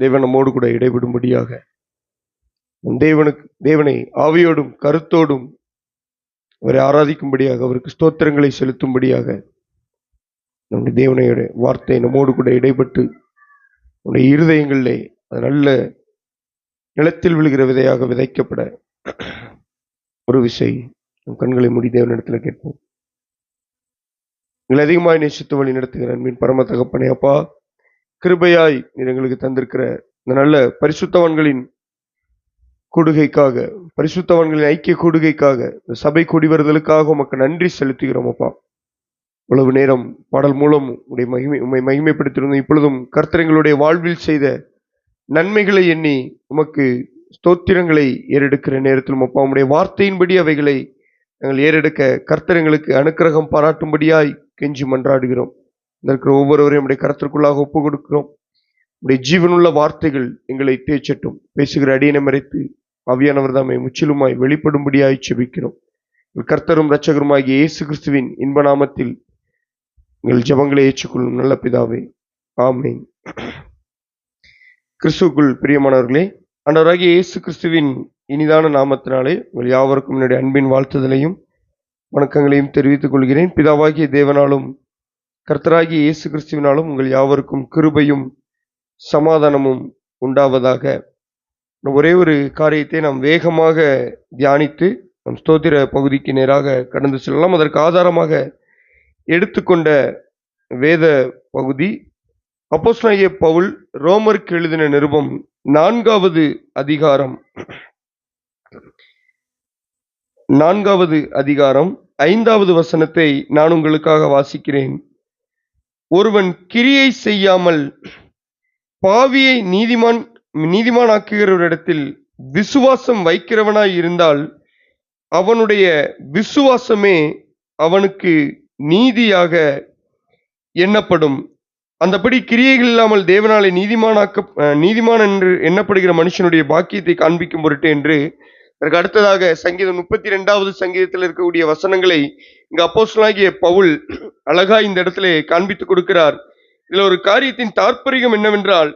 தேவன் நம்மோடு கூட இடைவிடும்படியாக தேவனை ஆவியோடும் கருத்தோடும் அவரை ஆராதிக்கும்படியாக, அவருக்கு ஸ்தோத்திரங்களை செலுத்தும்படியாக நம்முடைய தேவனையோட வார்த்தை நம்மோடு கூட இடைப்பட்டு நம்முடைய இருதயங்களிலே அது நல்ல நிலத்தில் விழுகிற விதையாக விதைக்கப்பட ஒரு விசை நம் கண்களை மூடி தேவனிடத்தில் கேட்போம். எங்களை அதிகமாய் நேசித்து வழி நடத்துகிற அன்பின் பரம தகப்பனே, அப்பா, கிருபையாய் நீர் எங்களுக்கு தந்திருக்கிற இந்த நல்ல பரிசுத்தவான்களின் கூடுகைக்காக, பரிசுத்தவான்களின் ஐக்கிய கூடுகைக்காக, இந்த சபை கூடி வருதலுக்காக உமக்கு நன்றி செலுத்துகிறோம். அப்பா, இவ்வளவு நேரம் பாடல் மூலம் உம்மை மகிமைப்படுத்தியிருந்தோம். இப்பொழுதும் கர்த்தர்களுடைய வாழ்வில் செய்த நன்மைகளை எண்ணி உமக்கு ஸ்தோத்திரங்களை ஏறெடுக்கிற நேரத்தில் அப்பா, உம்முடைய வார்த்தையின்படி அவைகளை நாங்கள் ஏறெடுக்க கர்த்தர்களுக்கு அனுக்கிரகம் பாராட்டும்படியாய் கெஞ்சி மன்றாடுகிறோம். இருக்கிற ஒவ்வொருவரையும் நம்முடைய கர்த்தருக்குள்ளாக ஒப்பு கொடுக்கிறோம். உடைய ஜீவனுள்ள வார்த்தைகள் எங்களை தேய்ச்சட்டும். பேசுகிற அடியனை மறைத்து ஆவியானவர் தாமே முற்றிலுமாய் வெளிப்படும்படியாய் செபிக்கிறோம். கர்த்தரும் இரட்சகருமாகிய இயேசு கிறிஸ்துவின் இன்ப நாமத்தில் எங்கள் ஜெபங்களை ஏற்றுக்கொள்ளும் நல்ல பிதாவே, ஆமென். கிறிஸ்துவுக்குள் பிரியமானவர்களே, ஆண்டவராகிய இயேசு கிறிஸ்துவின் இனிதான நாமத்தினாலே உங்கள் யாவருக்கும் என்னுடைய அன்பின் வாழ்த்துதலையும் வணக்கங்களையும் தெரிவித்துக் கொள்கிறேன். பிதாவாகிய தேவனாலும் கர்த்தராகிய இயேசு கிறிஸ்துவினாலும் உங்கள் யாவருக்கும் கிருபையும் சமாதானமும் உண்டாவதாக. ஒரே ஒரு காரியத்தை நாம் வேகமாக தியானித்து நம் ஸ்தோத்திர பகுதிக்கு நேராக கடந்து செல்லலாம். அதற்கு ஆதாரமாக எடுத்துக்கொண்ட வேத பகுதி அப்போஸ்தலனாகிய பவுல் ரோமருக்கு எழுதின நிருபம் 4வது அதிகாரம் 5வது வசனத்தை நான் உங்களுக்காக வாசிக்கிறேன். ஒருவன் கிரியை செய்யாமல் பாவியை நீதிமானாக்குகிறவரிடத்தில் விசுவாசம் வைக்கிறவனாய் இருந்தால் அவனுடைய விசுவாசமே அவனுக்கு நீதியாக எண்ணப்படும். அந்தபடி கிரியைகள் இல்லாமல் தேவனாலே நீதிமான் என்று எண்ணப்படுகிற மனுஷனுடைய பாக்கியத்தை காண்பிக்கும் பொருட்டு என்று. அதற்கு அடுத்ததாக சங்கீதம் 32வது சங்கீதத்தில் இருக்கக்கூடிய வசனங்களை இங்கு அப்போஸ்தலனாகிய பவுல் அழகா இந்த இடத்துல காண்பித்துக் கொடுக்கிறார். இதுல ஒரு காரியத்தின் தாற்பயம் என்னவென்றால்,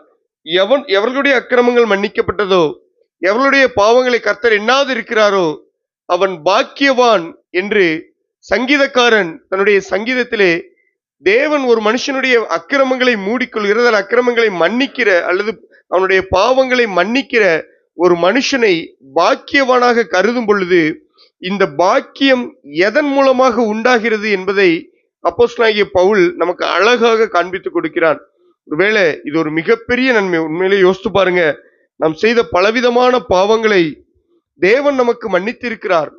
எவர்களுடைய அக்கிரமங்கள் மன்னிக்கப்பட்டதோ, எவர்களுடைய பாவங்களை கர்த்தர் எண்ணாது இருக்கிறாரோ அவன் பாக்கியவான் என்று சங்கீதக்காரன் தன்னுடைய சங்கீதத்திலே தேவன் ஒரு மனுஷனுடைய அக்கிரமங்களை மூடிக்கொள்கிறது, அக்கிரமங்களை மன்னிக்கிற அல்லது அவனுடைய பாவங்களை மன்னிக்கிற ஒரு மனுஷனை பாக்கியவானாக கருதும் பொழுது இந்த பாக்கியம் எதன் மூலமாக உண்டாகிறது என்பதை அப்போஸ்தலனாகிய பவுல் நமக்கு அழகாக காண்பித்துக் கொடுக்கிறார். ஒருவேளை இது ஒரு மிகப்பெரிய நன்மை. உண்மையிலே யோசித்து பாருங்க, நாம் செய்த பலவிதமான பாவங்களை தேவன் நமக்கு மன்னித்திருக்கிறார்.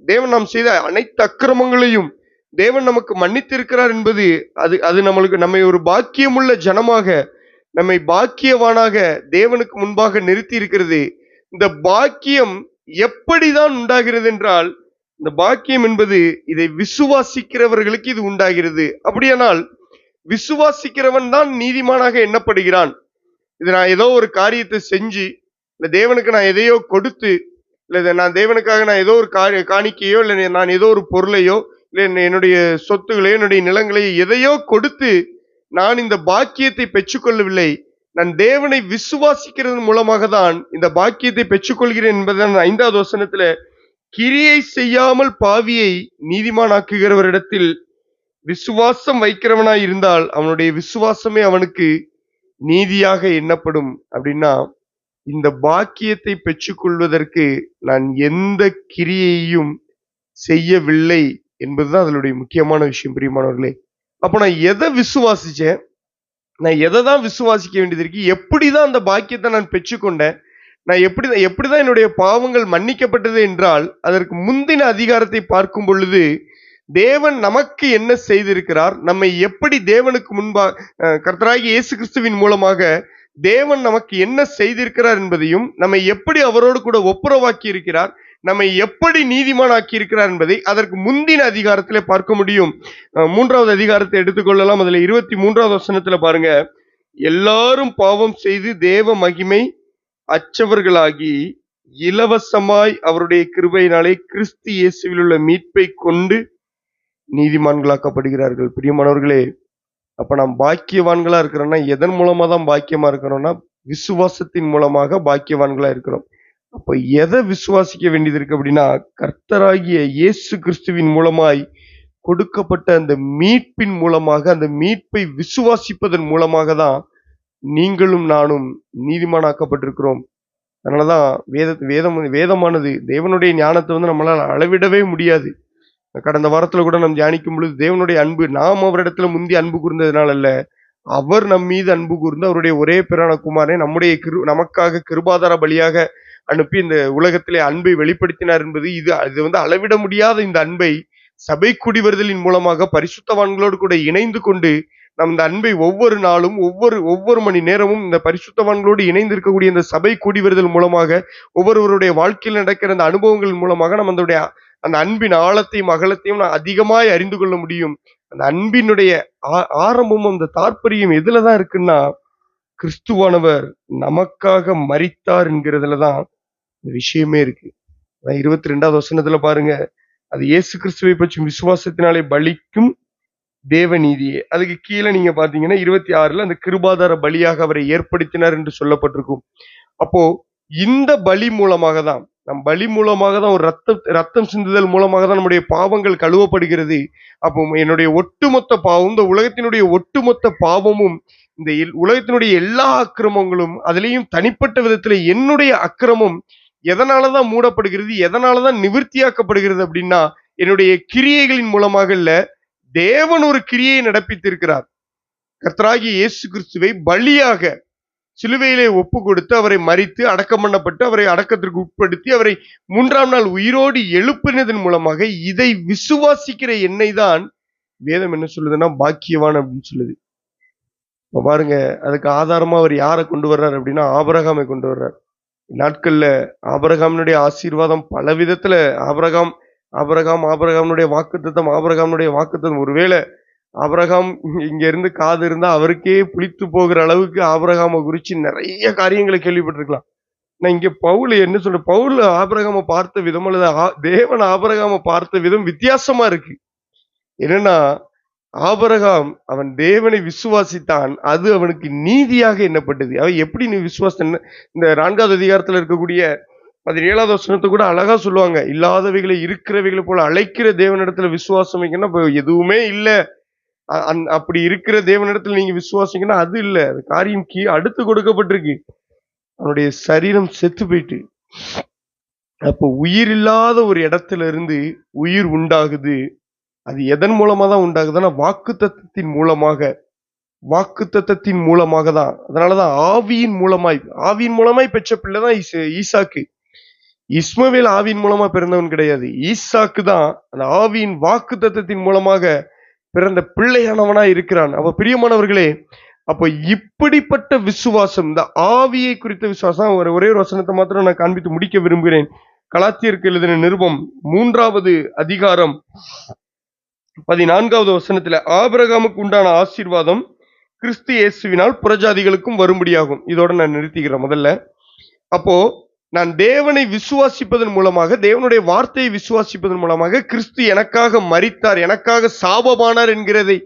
தேவன் நாம் செய்த அனைத்து அக்கிரமங்களையும் தேவன் நமக்கு மன்னித்திருக்கிறார் என்பது அது நம்மை ஒரு பாக்கியமுள்ள ஜனமாக, நம்மை பாக்கியவானாக தேவனுக்கு முன்பாக நிறுத்தி இருக்கிறது. இந்த பாக்கியம் எப்படிதான் உண்டாகிறது என்றால், இந்த பாக்கியம் என்பது இதை விசுவாசிக்கிறவர்களுக்கு இது உண்டாகிறது. அப்படியானால் விசுவாசிக்கிறவன் தான் நீதிமானாக எண்ணப்படுகிறான். இது நான் ஏதோ ஒரு காரியத்தை செஞ்சு, இல்லை தேவனுக்கு நான் எதையோ கொடுத்து, இல்லை நான் தேவனுக்காக நான் ஏதோ ஒரு காணிக்கையோ, இல்லை நான் ஏதோ ஒரு பொருளையோ, இல்லை என்னுடைய சொத்துக்களையோ என்னுடைய நிலங்களையோ எதையோ கொடுத்து நான் இந்த பாக்கியத்தை பெற்றுக்கொள்ளவில்லை. நான் தேவனை விசுவாசிக்கிறது மூலமாக தான் இந்த பாக்கியத்தை பெற்றுக்கொள்கிறேன் என்பதுதான் 5வது வசனத்துல, கிரியை செய்யாமல் பாவியை நீதிமானாக்குகிறவரிடத்தில் விசுவாசம் வைக்கிறவனாய் இருந்தால் அவனுடைய விசுவாசமே அவனுக்கு நீதியாக எண்ணப்படும். அப்படின்னா இந்த பாக்கியத்தை பெற்றுக்கொள்வதற்கு நான் எந்த கிரியையும் செய்யவில்லை என்பதுதான் அதனுடைய முக்கியமான விஷயம். பிரியமானவர்களே, அப்ப நான் எதை விசுவாசிச்சேன், நான் எதை தான் விசுவாசிக்க வேண்டியது இருக்கு, எப்படிதான் அந்த பாக்கியத்தை நான் பெற்றுக்கொண்டேன், நான் எப்படிதான் என்னுடைய பாவங்கள் மன்னிக்கப்பட்டது என்றால், அதற்கு முந்தின அதிகாரத்தை பார்க்கும் பொழுது தேவன் நமக்கு என்ன செய்திருக்கிறார், நம்மை எப்படி தேவனுக்கு முன்பாக கர்த்தராகிய இயேசு கிறிஸ்துவின் மூலமாக தேவன் நமக்கு என்ன செய்திருக்கிறார் என்பதையும், நம்மை எப்படி அவரோடு கூட ஒப்புரவாக்கி இருக்கிறார், நம்மை எப்படி நீதிமானாக்கி இருக்கிறார் என்பதை அதற்கு முந்தின அதிகாரத்திலே பார்க்க முடியும். 3வது அதிகாரத்தை எடுத்துக்கொள்ளலாம். அதுல 23வது வசனத்துல பாருங்க, எல்லாரும் பாவம் செய்து தேவ மகிமை அற்றவர்களாகி இலவசமாய் அவருடைய கிருபையினாலே கிறிஸ்து இயேசுவில் உள்ள மீட்பை கொண்டு நீதிமான்களாக்கப்படுகிறார்கள். பிரியமானவர்களே, அப்ப நாம் பாக்கியவான்களா இருக்கிறோம்னா எதன் மூலமா தான் பாக்கியமா இருக்கிறோம்னா விசுவாசத்தின் மூலமாக பாக்கியவான்களா இருக்கிறோம். அப்ப எதை விசுவாசிக்க வேண்டியது இருக்கு அப்படின்னா, கர்த்தராகிய இயேசு கிறிஸ்துவின் மூலமாய் கொடுக்கப்பட்ட அந்த மீட்பின் மூலமாக, அந்த மீட்பை விசுவாசிப்பதன் மூலமாக தான் நீங்களும் நானும் நீதிமானாக்கப்பட்டிருக்கிறோம். அதனாலதான் வேதமானது தேவனுடைய ஞானத்தை நம்மளால அளவிடவே முடியாது. கடந்த வாரத்துல கூட நாம் தியானிக்கும் பொழுது தேவனுடைய அன்பு நாம் அவரிடத்துல முந்தி அன்பு கூர்ந்ததுனால அல்ல, அவர் நம் மீது அன்பு கூர்ந்து அவருடைய ஒரே பிரான குமாரனை நமக்காக கிருபாதார பலியாக அனுப்பி இந்த உலகத்திலே அன்பை வெளிப்படுத்தினார் என்பது இது அளவிட முடியாத இந்த அன்பை சபை குடிவருதலின் மூலமாக பரிசுத்தவான்களோடு கூட இணைந்து கொண்டு நம் இந்த அன்பை ஒவ்வொரு நாளும் ஒவ்வொரு மணி நேரமும் இந்த பரிசுத்தவான்களோடு இணைந்து இருக்கக்கூடிய இந்த சபை கூடிவருதல் மூலமாக ஒவ்வொருவருடைய வாழ்க்கையில் நடக்கிற அந்த அனுபவங்கள் மூலமாக நம்ம அந்த அன்பின் ஆழத்தையும் அகலத்தையும் அதிகமாய் அறிந்து கொள்ள முடியும். அந்த அன்பினுடைய ஆரம்பமும் அந்த தாற்பயம் எதுலதான் இருக்குன்னா, கிறிஸ்துவானவர் நமக்காக மரித்தார் என்கிறதுலதான் இந்த விஷயமே இருக்கு. 22வது வசனத்துல பாருங்க, அது இயேசு கிறிஸ்துவை பற்றி விசுவாசத்தினாலே பலிக்கும் தேவ நீதியே. அதுக்கு கீழே நீங்க பாத்தீங்கன்னா 26ல அந்த கிருபாதார பலியாக அவரை ஏற்படுத்தினார் என்று சொல்லப்பட்டிருக்கும். அப்போ இந்த பலி மூலமாக தான் ஒரு ரத்தம் சிந்துதல் மூலமாக தான் நம்முடைய பாவங்கள் கழுவப்படுகிறது. அப்போ என்னுடைய ஒட்டுமொத்த பாவம், இந்த உலகத்தினுடைய ஒட்டுமொத்த பாவமும், இந்த உலகத்தினுடைய எல்லா அக்கிரமங்களும், அதுலயும் தனிப்பட்ட விதத்துல என்னுடைய அக்கிரமம் எதனாலதான் மூடப்படுகிறது, எதனாலதான் நிவர்த்தியாக்கப்படுகிறது அப்படின்னா, என்னுடைய கிரியைகளின் மூலமாக இல்ல, தேவன் ஒரு கிரியை நடப்பித்திருக்கிறார். கர்த்தராகிய இயேசு கிறிஸ்துவை பலியாக சிலுவையிலே ஒப்பு கொடுத்து அவரை மரித்து அடக்கம் பண்ணப்பட்டு அவரை அடக்கத்திற்கு உட்படுத்தி அவரை 3ஆம் நாள் உயிரோடு எழுப்பினதன் மூலமாக இதை விசுவாசிக்கிற என்னை தான் வேதம் என்ன சொல்லுதுன்னா பாக்கியவான் அப்படின்னு சொல்லுது. பாருங்க, அதுக்கு ஆதாரமா அவர் யாரை கொண்டு வர்றார் அப்படின்னா ஆபிரகாமை கொண்டு வர்றார். நாட்கள்ல ஆபிரகாமினுடைய ஆசீர்வாதம் பல விதத்துல ஆபிரகாமுடைய வாக்குத்தத்தம் ஒருவேளை ஆபிரகாம் இங்க இருந்து காது இருந்தா அவருக்கே புளித்து போகிற அளவுக்கு ஆபிரகாம குறிச்சு நிறைய காரியங்களை கேள்விப்பட்டிருக்கலாம். நான் இங்க பவுல் என்ன சொல்ற, பவுல் ஆபிரகாம பார்த்த விதம் அல்லது தேவன் ஆபிரகாம பார்த்த விதம் வித்தியாசமா இருக்கு. என்னன்னா, ஆபிரகாம் அவன் தேவனை விசுவாசித்தான், அது அவனுக்கு நீதியாக எண்ணப்பட்டது. அவன் எப்படி நீ இந்த 4வது அதிகாரத்துல இருக்கக்கூடிய 17வது வசனத்தை கூட அழகா சொல்லுவாங்க. இல்லாதவைகளை இருக்கிறவைகளை போல அழைக்கிற தேவனிடத்துல விசுவாசம் வைக்கணும். எதுவுமே இல்லை அப்படி இருக்கிற தேவனிடத்துல நீங்க விசுவாசிங்கன்னா அது இல்ல, அது காரியம் அடுத்து கொடுக்கப்பட்டிருக்கு. அவனுடைய சரீரம் செத்து போயிட்டு, அப்போ உயிர் இல்லாத ஒரு இடத்துல இருந்து உயிர் உண்டாகுது. அது எதன் மூலமா தான் உண்டாகுதுன்னா வாக்குத்தத்தத்தின் மூலமாக தான். அதனாலதான் ஆவியின் மூலமாய் பெற்ற பிள்ளைதான் ஈசாக்கு. இஸ்மவேல் ஆவியின் மூலமா பிறந்தவன் கிடையாது. ஈசாக்கு தான் அந்த ஆவியின் வாக்குத்தத்தத்தின் மூலமாக பிறந்த பிள்ளையானவனா இருக்கிறான். அப்ப பிரியமானவர்களே, அப்ப இப்படிப்பட்ட விசுவாசம், இந்த ஆவியை குறித்த விசுவாசம், ஒரே ஒரு வசனத்தை மாத்திரம் நான் காண்பித்து முடிக்க விரும்புகிறேன். கலாத்தியருக்கு எழுதின நிருபம் 3வது அதிகாரம் 14வது வசனத்துல ஆபிரகாமுக்கு உண்டான ஆசீர்வாதம் கிறிஸ்து இயேசுவினால் புறஜாதிகளுக்கும் வரும்படியாகும். இதோட நான் நிறுத்திக்கிறேன் முதல்ல. அப்போ நான் தேவனை விசுவாசிப்பதன் மூலமாக, தேவனுடைய வார்த்தையை விசுவாசிப்பதன் மூலமாக, கிறிஸ்து எனக்காக மரித்தார், எனக்காக சாபமானார் என்கிறதை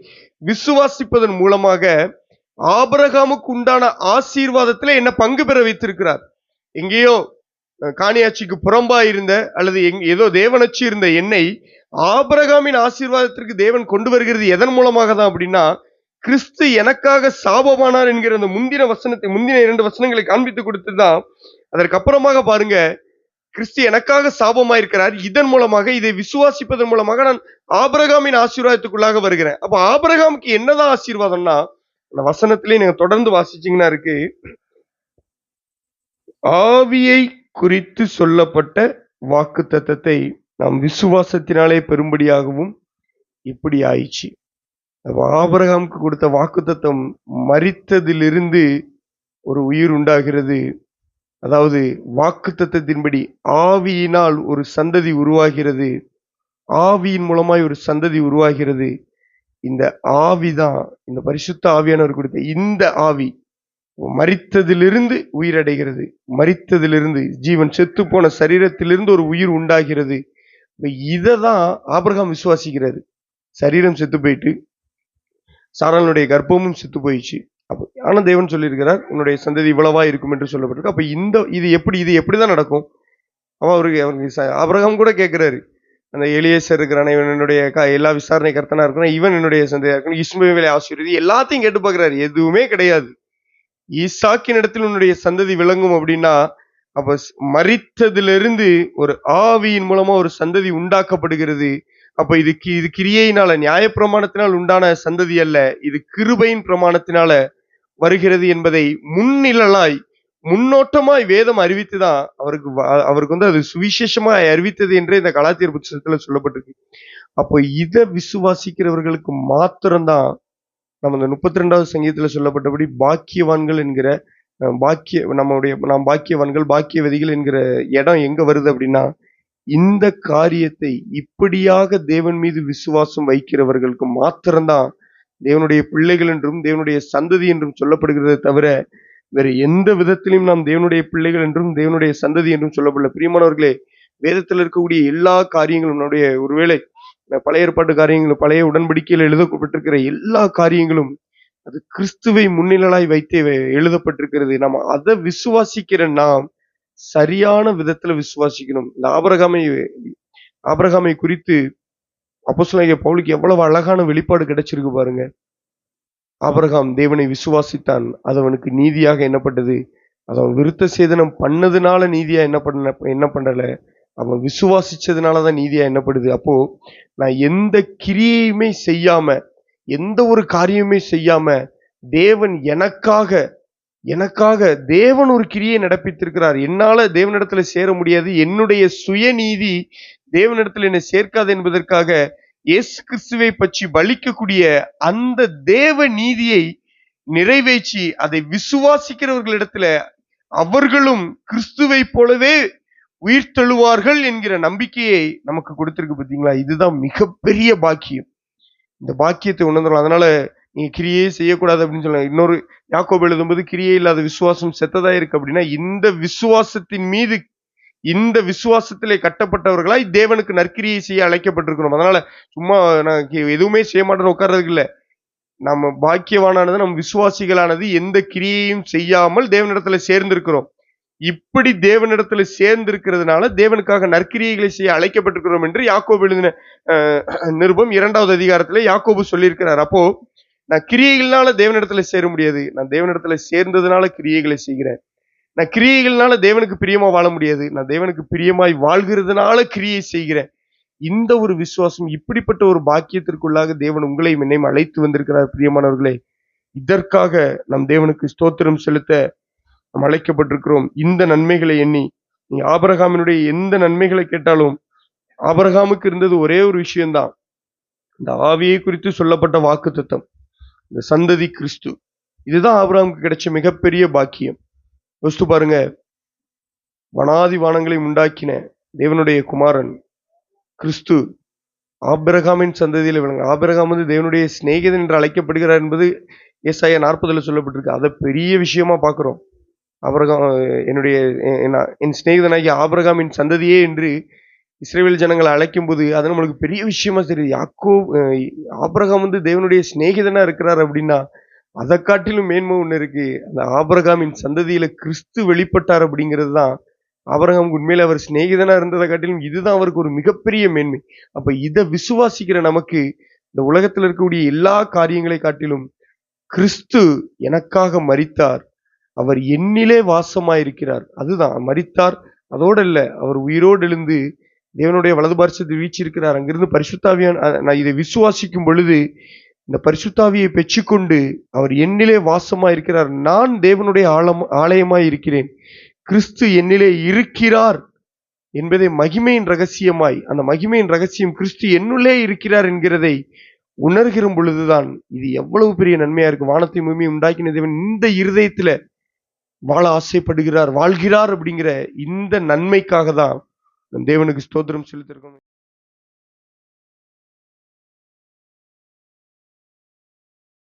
விசுவாசிப்பதன் மூலமாக ஆபிரகாமுக்கு உண்டான ஆசீர்வாதத்துல என்ன பங்கு பெற வைத்திருக்கிறார். எங்கேயோ காணியாட்சிக்கு புறம்பா இருந்த அல்லது ஏதோ தேவனச்சு இருந்த என்னை ஆபிரகாமின் ஆசீர்வாதத்திற்கு தேவன் கொண்டு வருகிறது எதன் மூலமாக தான் அப்படின்னா, கிறிஸ்து எனக்காக சாபமானார் என்கிற அந்த முந்தின 2 வசனங்களை காண்பித்து கொடுத்துதான். அதற்கப்புறமாக பாருங்க, கிறிஸ்து எனக்காக சாபமாயிருக்கிறார், இதன் மூலமாக, இதை விசுவாசிப்பதன் மூலமாக நான் ஆபிரகாமின் ஆசீர்வாதத்துக்குள்ளாக வருகிறேன். அப்ப ஆபிரகாமுக்கு என்னதான் ஆசீர்வாதம்னா, அந்த வசனத்திலே நீங்க தொடர்ந்து வாசிச்சீங்கன்னா இருக்கு, ஆவியை குறித்து சொல்லப்பட்ட வாக்கு தத்தத்தை நாம் விசுவாசத்தினாலே பெரும்படியாகவும் இப்படி ஆயிடுச்சு. ஆபிரகாமுக்கு கொடுத்த வாக்கு தத்தம் மரித்ததிலிருந்து ஒரு உயிர் உண்டாகிறது. அதாவது வாக்குத்தத்தத்தின்படி ஆவியினால் ஒரு சந்ததி உருவாகிறது, ஆவியின் மூலமாய் ஒரு சந்ததி உருவாகிறது. இந்த ஆவிதான், இந்த பரிசுத்த ஆவியானவர் கொடுத்த இந்த ஆவி மரித்ததிலிருந்து உயிரடைகிறது. மரித்ததிலிருந்து, ஜீவன் செத்து போன சரீரத்திலிருந்து ஒரு உயிர் உண்டாகிறது. இததான் ஆபிரகாம் விசுவாசிக்கிறாரு. சரீரம் செத்து போயிட்டு, சாராளுடைய கர்ப்பமும் செத்து போயிடுச்சு. ஆனா தேவன் சொல்லியிருக்கிறார், உன்னுடைய சந்ததி இவ்வளவா இருக்கும் என்று சொல்லப்பட்டிருக்கு. அப்ப இது எப்படிதான் நடக்கும்? அவருக்கு ஆபிரகாம் கூட கேட்கிறாரு. அந்த எலியேசர் இருக்கிறானே, இவன் என்னுடைய எல்லா விசாரணை கர்த்தனா இருக்கிறான், இவன் என்னுடைய சந்ததியா இருக்கணும், இஸ்மவேலை ஆசீர்வதி, எல்லாத்தையும் கேட்டு பார்க்கிறாரு. எதுவுமே கிடையாது. ஈசாக்கின் இடத்தில் உன்னுடைய சந்ததி விளங்கும் அப்படின்னா, அப்ப மரித்ததிலிருந்து ஒரு ஆவியின் மூலமா ஒரு சந்ததி உண்டாக்கப்படுகிறது. அப்ப இது கிரியையினால, நியாயப்பிரமாணத்தினால் உண்டான சந்ததி அல்ல, இது கிருபையின் பிரமாணத்தினால வருகிறது என்பதை முன்னிழலாய், முன்னோட்டமாய் வேதம் அறிவித்துதான் அவருக்கு அது சுவிசேஷமாய் அறிவித்தது என்றே இந்த கலாத்தியர் புத்தகத்துல சொல்லப்பட்டிருக்கு. அப்போ இதை விசுவாசிக்கிறவர்களுக்கு மாத்திரம்தான் நம்ம இந்த 32வது சங்கீதத்துல சொல்லப்பட்டபடி பாக்கியவான்கள் என்கிற நாம் பாக்கியவான்கள், பாக்கியவதிகள் என்கிற இடம் எங்க வருது அப்படின்னா, இந்த காரியத்தை இப்படியாக தேவன் மீது விசுவாசம் வைக்கிறவர்களுக்கு மாத்திரம்தான் தேவனுடைய பிள்ளைகள் என்றும் தேவனுடைய சந்ததி என்றும் சொல்லப்படுகிறதை தவிர வேற எந்த விதத்திலும் நாம் தேவனுடைய பிள்ளைகள் என்றும் தேவனுடைய சந்ததி என்றும் சொல்லப்படல. பிரியமானவர்களே, வேதத்தில் இருக்கக்கூடிய எல்லா காரியங்களும் நம்முடைய ஒருவேளை பழைய ஏற்பாட்டு காரியங்களும் பழைய உடன்படிக்கையில் எழுதப்பட்டிருக்கிற எல்லா காரியங்களும் அது கிறிஸ்துவை முன்னிழலாய் வைத்தே எழுதப்பட்டிருக்கிறது. நம்ம அதை விசுவாசிக்கிற நாம் சரியான விதத்துல விசுவாசிக்கணும். இந்த ஆபிரகாமை குறித்து அப்போஸ்தலனாகிய பவுலுக்கு எவ்வளவு அழகான வெளிப்பாடு கிடைச்சிருக்கு பாருங்க. ஆபிரகாம் தேவனை விசுவாசித்தான், அது அவனுக்கு நீதியாக எண்ணப்பட்டது. அது அவன் விருத்த சேதனம் பண்ணதுனால நீதியா என்ன பண்ணல, அவன் விசுவாசிச்சதுனாலதான் நீதியா எண்ணப்படுது. அப்போ நான் எந்த கிரியையுமே செய்யாம, எந்த ஒரு காரியமே செய்யாம, தேவன் எனக்காக தேவன் ஒரு கிரியை நடப்பித்திருக்கிறார். என்னால தேவனிடத்துல சேர முடியாது, என்னுடைய சுயநீதி தேவனிடத்துல என்னை சேர்க்காது என்பதற்காக இயேசு கிறிஸ்துவை பற்றி பலிக்கக்கூடிய அந்த தேவ நீதியை நிறைவேற்றி அதை விசுவாசிக்கிறவர்களிடத்துல அவர்களும் கிறிஸ்துவை போலவே உயிர்த்தெழுவார்கள் என்கிற நம்பிக்கையை நமக்கு கொடுத்திருக்கு. பார்த்தீங்களா? இதுதான் மிகப்பெரிய பாக்கியம். இந்த பாக்கியத்தை உணர்ந்துடும். அதனால நீங்க கிரியே செய்யக்கூடாது அப்படின்னு சொல்லுவாங்க. இன்னொரு யாக்கோபு எழுதும்போது கிரியே இல்லாத விசுவாசம் செத்ததா இருக்கு அப்படின்னா, இந்த விசுவாசத்திலே கட்டப்பட்டவர்களாய் தேவனுக்கு நற்கிரியை செய்ய அழைக்கப்பட்டிருக்கிறோம். அதனால சும்மா நான் எதுவுமே செய்ய மாட்டேன்னு உட்கார்றதுக்கு இல்லை. நம்ம பாக்கியவானானது நம் விசுவாசிகளானது எந்த கிரியையும் செய்யாமல் தேவனிடத்துல சேர்ந்திருக்கிறோம். இப்படி தேவனிடத்துல சேர்ந்திருக்கிறதுனால தேவனுக்காக நற்கிரியைகளை செய்ய அழைக்கப்பட்டிருக்கிறோம் என்று யாக்கோபு எழுதின நிருபம் 2வது அதிகாரத்துல யாக்கோபு சொல்லியிருக்கிறார். அப்போ நான் கிரியைகள்னால தேவனிடத்துல சேர முடியாது, நான் தேவனிடத்துல சேர்ந்ததுனால கிரியைகளை செய்கிறேன். நான் கிரியைகள்னால தேவனுக்கு பிரியமா வாழ முடியாது, நான் தேவனுக்கு பிரியமாய் வாழ்கிறதுனால கிரியை செய்கிறேன். இந்த ஒரு விசுவாசம், இப்படிப்பட்ட ஒரு பாக்கியத்திற்குள்ளாக தேவன் உங்களையும் என்னையும் அழைத்து வந்திருக்கிறார். பிரியமானவர்களே, இதற்காக நம் தேவனுக்கு ஸ்தோத்திரம் செலுத்த நாம் அழைக்கப்பட்டிருக்கிறோம். இந்த நன்மைகளை எண்ணி நீ ஆபிரகாமினுடைய எந்த நன்மைகளை கேட்டாலும், ஆபிரகாமுக்கு இருந்தது ஒரே ஒரு விஷயம்தான், இந்த ஆவியை குறித்து சொல்லப்பட்ட வாக்குத்தத்தம், இந்த சந்ததி கிறிஸ்து. இதுதான் ஆபிரகாமுக்கு கிடைச்ச மிகப்பெரிய பாக்கியம். யோசித்து பாருங்க, வனாதி வானங்களை உண்டாக்கின தேவனுடைய குமாரன் கிறிஸ்து ஆபிரகாமின் சந்ததியில விளங்க. ஆபிரகாம் தேவனுடைய சிநேகிதன் என்று அழைக்கப்படுகிறார் என்பது ஏசாயா 40ல சொல்லப்பட்டிருக்கு. அதை பெரிய விஷயமா பார்க்கிறோம். ஆபிரகாம் என் சிநேகிதனாகிய ஆபிரகாமின் சந்ததியே என்று இஸ்ரவேல் ஜனங்களை அழைக்கும் போது அது நம்மளுக்கு பெரிய விஷயமா தெரியுது. ஆபிரகாம் தேவனுடைய சிநேகிதனா இருக்கிறார் அப்படின்னா அதை காட்டிலும் மேன்மை ஒண்ணு இருக்கு. அந்த ஆபிரகாமின் சந்ததியில கிறிஸ்து வெளிப்பட்டார் அப்படிங்கிறது தான் ஆபிரகாம் உண்மையில அவர் சிநேகிதனா இருந்ததை காட்டிலும் இதுதான் அவருக்கு ஒரு மிகப்பெரிய மேன்மை. அப்ப இதை விசுவாசிக்கிற நமக்கு இந்த உலகத்தில் இருக்கக்கூடிய எல்லா காரியங்களை காட்டிலும் கிறிஸ்து எனக்காக மரித்தார், அவர் என்னிலே வாசமாயிருக்கிறார், அதுதான் மரித்தார். அதோடு இல்ல, அவர் உயிரோடு எழுந்து தேவனுடைய வலது பார்சத்தில் வீற்றிருக்கிறார். அங்கிருந்து பரிசுத்தாவியான் நான் இதை விசுவாசிக்கும் பொழுது இந்த பரிசுத்தாவியை பெற்றுக்கொண்டு அவர் என்னிலே வாசமாயிருக்கிறார், நான் தேவனுடைய ஆலயமாய் இருக்கிறேன், கிறிஸ்து என்னிலே இருக்கிறார் என்பதை மகிமையின் ரகசியமாய், அந்த மகிமையின் ரகசியம் கிறிஸ்து என்னுள்ளே இருக்கிறார் என்கிறதை உணர்கிற பொழுதுதான் இது எவ்வளவு பெரிய நன்மையா இருக்கு. வானத்தை பூமியை உண்டாக்கின தேவன் இந்த இருதயத்துல வாழ ஆசைப்படுகிறார், வாழ்கிறார் அப்படிங்கிற இந்த நன்மைக்காக தான் தேவனுக்கு ஸ்தோத்திரம் செலுத்திருக்கோம்.